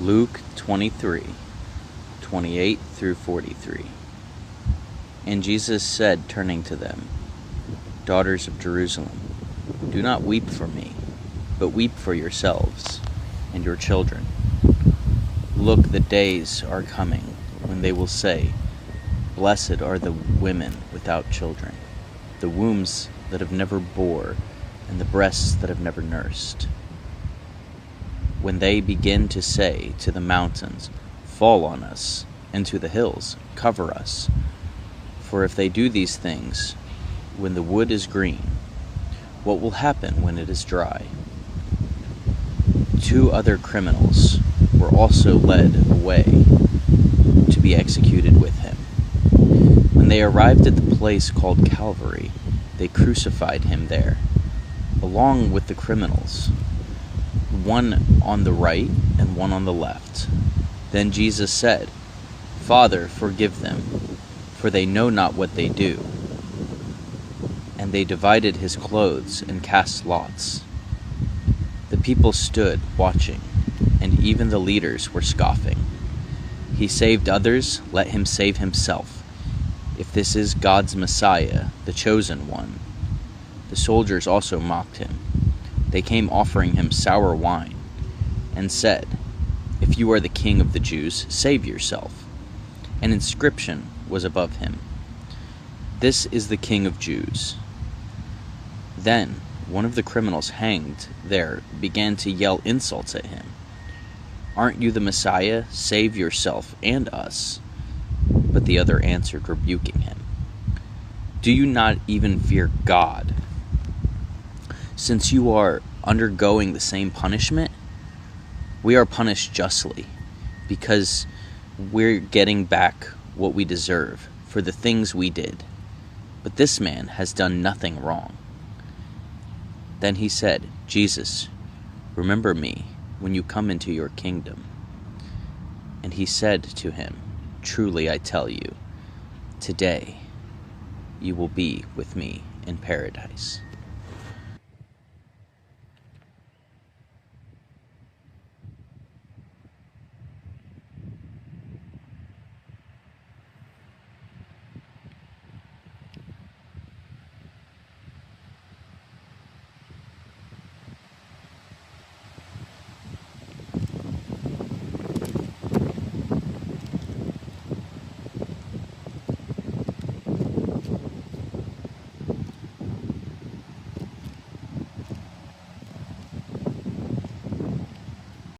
Luke 23:28 through 43. And Jesus said, turning to them, "Daughters of Jerusalem, do not weep for me, but weep for yourselves and your children. Look, the days are coming when they will say, 'Blessed are the women without children, the wombs that have never bore, and the breasts that have never nursed.' When they begin to say to the mountains, 'Fall on us,' and to the hills, 'Cover us.' For if they do these things when the wood is green, what will happen when it is dry?" 2 other criminals were also led away to be executed with him. When they arrived at the place called Calvary, they crucified him there, along with the criminals, one on the right and one on the left. Then Jesus said, "Father, forgive them, for they know not what they do." And they divided his clothes and cast lots. The people stood watching, and even the leaders were scoffing. "He saved others, let him save himself, if this is God's Messiah, the chosen one." The soldiers also mocked him. They came offering him sour wine, and said, "If you are the king of the Jews, save yourself." An inscription was above him, "This is the King of Jews." Then one of the criminals hanged there began to yell insults at him. "Aren't you the Messiah? Save yourself and us." But the other answered, rebuking him, "Do you not even fear God, since you are undergoing the same punishment? We are punished justly, because we're getting back what we deserve for the things we did. But this man has done nothing wrong." Then he said, "Jesus, remember me when you come into your kingdom." And he said to him, "Truly I tell you, today you will be with me in paradise."